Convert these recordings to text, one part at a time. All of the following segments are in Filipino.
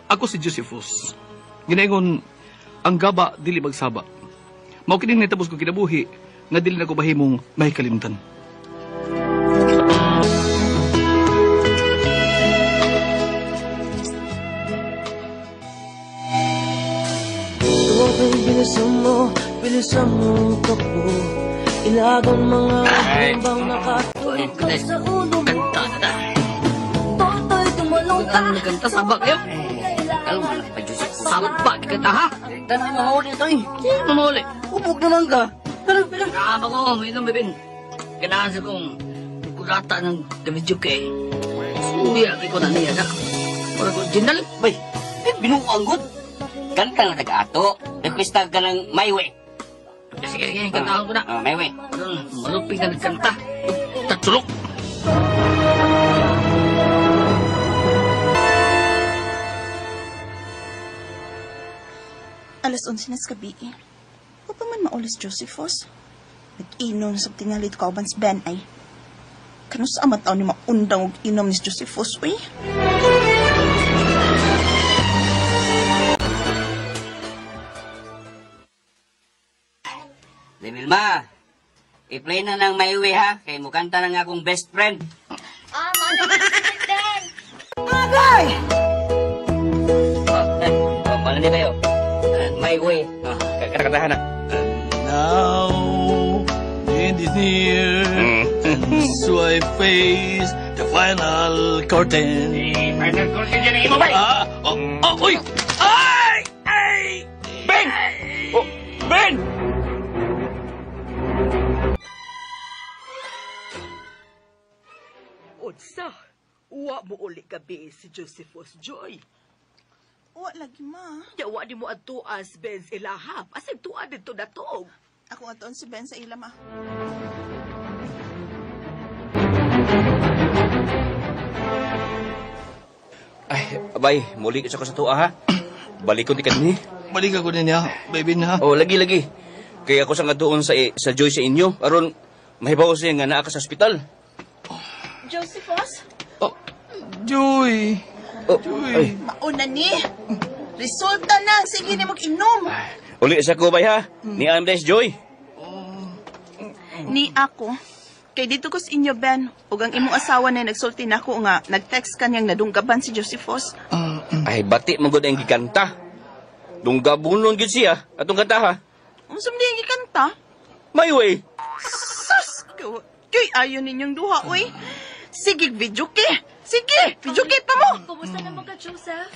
Ako si Josephus. Ginaingon, ang gaba dili magsaba. Mao kining natapos ko kinabuhi nga dili na ko bahimong may kalimtan. Bilisan mo takbo. Ilagan mga bombang nakatulog ka sa ulo mo. Toto'y tumulong ka. Ang nagkanta sa bakyo. Kalma, sabak kita ha. Tanay mahuli ito eh. Sino mahuli? Ubog naman ka. Pero ako ko, may lumibin. Kailangan sa kong kurata ng Davidyuke. Hindi ako ko na niya na. Para ko, Jinal. Bay, binuanggot. Kanta nga taga-ato. Requesta ka ng My Way. Sige, kantahan ko na. My Way. Maluping na nagkanta. Tatsulok. Alas 11 na sa gabi eh. O pa man maulis Josephus? Nag-inom sa tingalit kauban si Ben ay. Kano sa amat taon ni maundang og inom ni Josephus, uy? Di Vilma, i-play na ng My Way ha. Kaya mo kanta ng akong best friend. Agay! Paano din kayo? My Way. Katahan na. Now, it is near, and so I face the final curtain. Final curtain dyan ang imo ba? Uy! Ay! Ay! Ben! Oh, Ben! Unsa, uwa mo uli gabi si Josephus Joy. Wa lagi ma. Yawa di mo ato as Benz ilahap. Asig tuwa dito natog. Ako aton si Ben sa ilam ah. Ay, abay, muli ka sa tuwa ha. Balik ko di ka ni. Balik ako din niya, baby na. Oh, lagi. Kaya ako sa nga doon sa Joy sa inyo. Aron, mahibaw siya nga naa ka sa ospital. Josephus? Oh, Joy. Oh, Joy. ay. Mauna ni. Resulta na. Sige ni mag-inom. Uli sa ko bay ha. Ni Amdes Joy. Ni ako. Kay dito ko sa inyo, Ben. Ug ang imong asawa na nagsulti na ako nga nag-text kanyang nadunggaban si Josephus. Ay, bati magod ang gikanta. Dunggabunon gid siya atong kanta ha. Unsam di ang ikanta? My Way. Sus! Kay ayaw ninyong duha, uy. Sige, videoke. Sige, videoke pa mo. Kumusta naman ka, Joseph?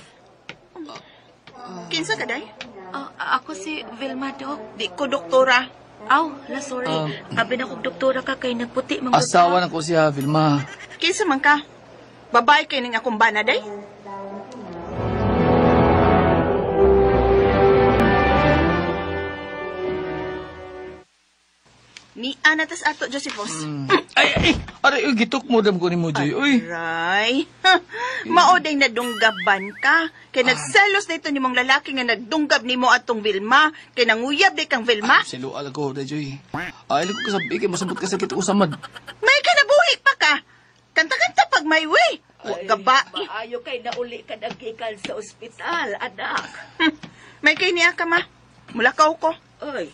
Kinsa ka, day? Ako si Vilma, Dok. Di ko doktora. Aw, sorry. Abi na kong doktora ka kay nagputi mga Asawa na ko siya, Vilma. Kinsa man ka? Babae kay ning akong bana, day? Ni anatas ato, Josephus. Ay! Aray, gitok mo dam ko ni mo, Joy. Uy! Aray. Maoday nadunggaban ka. Kay nagselos na ito ni mong lalaki nga nagdunggab ni mo atong Vilma. Kay nanguyab di kang Vilma. Silual ko, da, Joy. Ay, ko kasabi kay masabot ka sakit ko samad. May kanabuhi pa ka. Kanta-kanta pag may way. Huwag gaba. Maayo kay nauli ka nagkikal sa ospital, anak. May kay niya ka, ma. Mulakaw ko. Oy,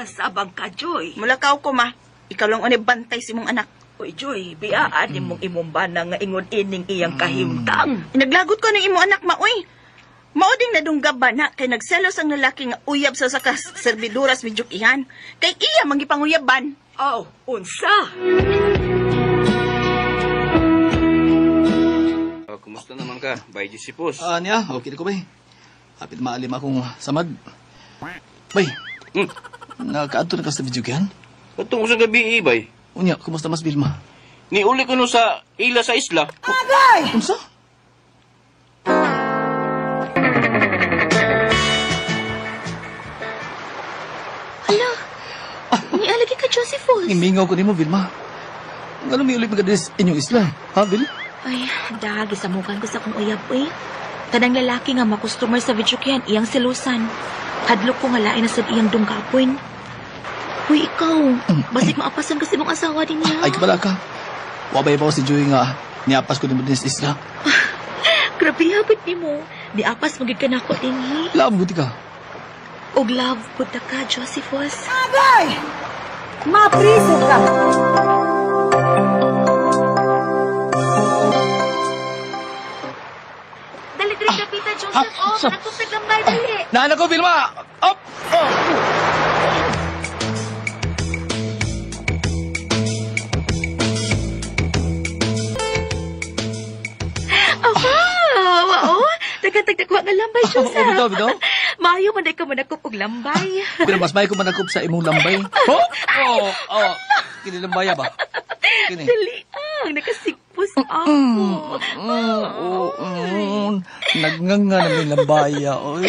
sabang ka, Joy. Mulakaw ko, ma. Ikaw lang ani bantay si mong anak. Uy, Joy, biyaan mong imong bana nga ingon ining iyang kahimtang. Inaglagot ko ng imong anak, ma, uy. Mauding nadunggab ba na kay nagselos ang lalaki nga uyab sa sakas serviduras medyo ihan. Kay iya mangipanguyaban. Aw, unsa? Kumusta naman ka? Bay Josephus. Niya, okay na ko, bay. Hapit maalim akong samad. Bay, nakaadto na ka sa video kyan? Patungkol sa gabi, bay. Unya, kumusta mas Vilma? Niuli ko no sa ila sa isla. Kumsa? Hala, nialagi ka, Josephus. Imingaw ko ni mo, Vilma. Ano may ulit magkadis inyong isla? Ha, Vil? Ay, dahagi sa mukan ko sa kong uyab, uy. Tanang lalaki nga makustomer sa video kyan, iyang selusan. Hadlok ko nga lain na sa iyang dungkapoy. Uy, ikaw. Basig maapasan kasi mong asawa din niya. Ay, kabala ka. Wabay pa ko si Joey nga. Niapas ko din mo din sa isla. Grabe habit ni mo. Diapas magid ka na ako dinhi. Laam buti ka. Og love punta ka, Josephus. Agay! Mapriso ka! Dali, dali, kapita, Joseph. Oh, nagtutag lang ba, dali. Naanak ko, Vilma! Up! Oh! Oo, nagkatagdakwa nga lambay, Joseph. bitaw, bitaw. Maayo man ka manakop og lambay. Pero mas may ko manakop sa imong lambay. Oh! Oh! Oh! Kini lambaya ba? Kini. Dali ang nakasigpos ako. Nagnganga na may lambaya. Oy.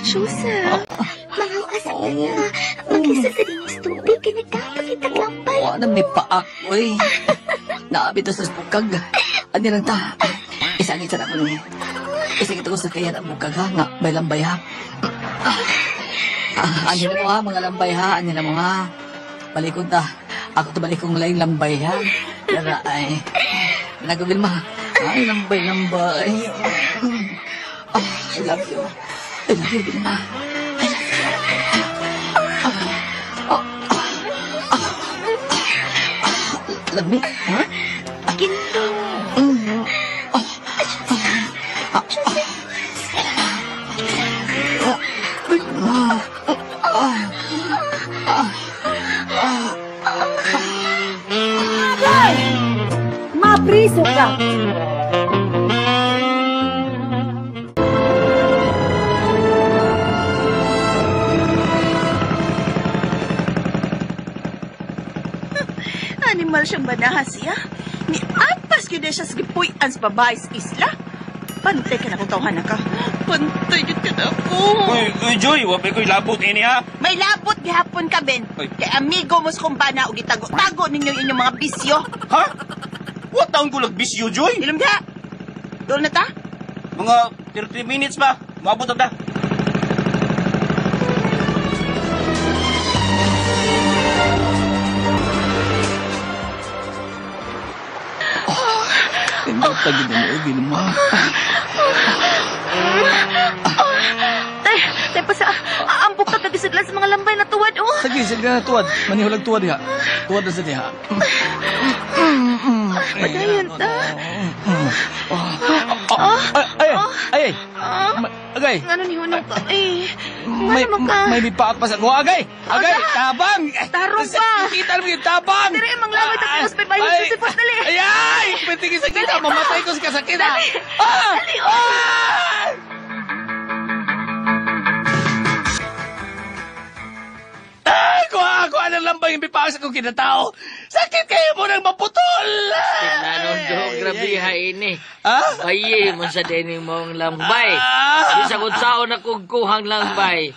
Joseph, Mahawas ka na. Mag-isa ka din sa tubig. Nagkakakitag lambay. Wala may paak, oy. Naabit sa bukag. Ano lang ta? Isang isa na ko niya. Isang ito ko sa kaya na bukag ha. Nga, may lambay ha. Ano na mo ha, mga lambay ha. Ano na mo ha. Balikod ta. Ako to balikong laing lambay ha. Yara ay. Nagawin ma. Ay, lambay. I love you. I love you, Vilma. Lami, ha? ginto. Mapriso ka! Animal siyang banahan siya. Ni apas yun siya sa gipuy-an sa babae sa isla. Pantay ka na kung tawhan na ka. Pantay yun ka na ako. Uy, Joy, wapay ko'y labot ini ha. May labot gihapon ka, Ben. Ay. Kay amigo mo sa kumbana o gitago-tago ninyo inyong mga bisyo. Ha? What taon ko lagbisyo, Joy? Ilom ka? Doon na ta? Mga 30 minutes pa. Maabot na ta. Hindi tagin na mo, Vilma. Tay pa sa ambok ka kagisidlan sa mga lambay na tuwad, oh. Sige, sige na tuwad. Manihulag tuwad ha. Tuwad na sa diha. Padayon ta. Ay! Agay! Ano ni Hunong ka? Eh, May, ano ka? may bipaak pa sa... Oh, agay! Agay! Tabang! Tarong pa. Kita mo yung tabang! Dere, manglaway ta sa hospital. Bayo, Josephus, dali. Ay! Ay! Pitigil sa kita! Mamatay ko sa kasakit! Dali. Ah! Dali, oh. Ah! Ay! Kuha ng lambay yung bipaak sa kong kinatao! Sakit kayo mo nang maputol! Tinanong do, grabe ha ini. Ha? Bayi mo sa dining mong lambay. Ah! Di sa kutsaon na kugkuhang lambay.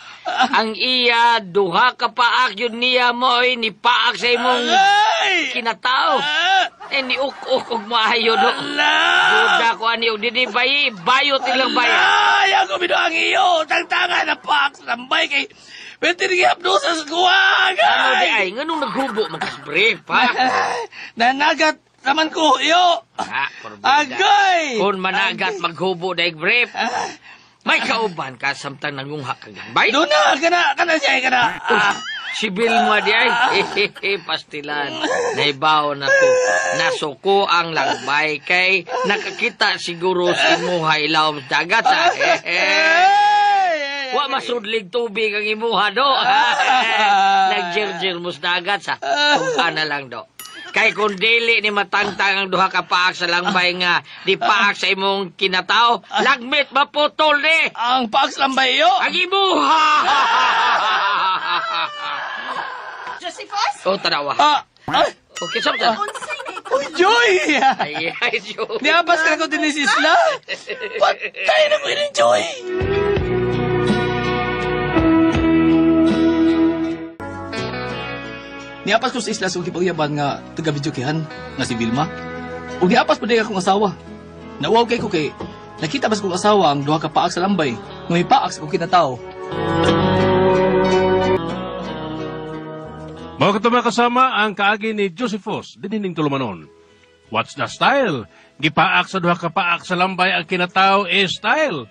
Ang iya, duha ka paak yun niya mo ay ni paak sa imong Ay! kinatao. Ah! Eh, ni uk-uk og maayo do. Ala! Duda ko ani og dini bayi, bayot ilang bayan. Ay! Ako binuang iyo! Tangtangan na paak sa lambay kay... Pwede rin hapdosa sa kuwag! Ano di ay, nganong naghubo magkasbrief, ha? Nanagat naman ko, iyo! Ha, porbida. Agay! Kung managat maghubo daig brief, may kauban ka samtang nangungha kang lambay. Doon na! Kana siya, kana! Sibil mo di ay, pastilan. Naibaw na ko. Nasuko ang lambay kay nakakita siguro si Muha ilaw dagat, ha? Wa masudlig tubig ang imuha, do. Nagjerjer mo sa dagat, sa tungka na lang, do. Kay kung dili ni matangtang ang duha ka paak sa langbay nga, di paak sa imong kinatao, lagmit maputol ni. Ang paak sa lambay, iyo! Ang imuha! Josephus? O, tanawa. Ay! Okay, samta. Unsay kay Uy, Joy! Ay, Joy. Niabas ka na ko din ni Sisla? Patay na ko yun, Joy! Niapas ko sa isla sa kipagyaban nga taga-videokehan nga si Vilma. O niapas pa din akong asawa. Nauwaw kay ko kay nakita bas kong asawa ang duha ka paak sa lambay nga may paak sa kong kinatao. Mga kasama ang kaagi ni Josephus, dinining tulumanon. What's the style? Gipaak sa duha ka paak sa lambay ang kinataw style.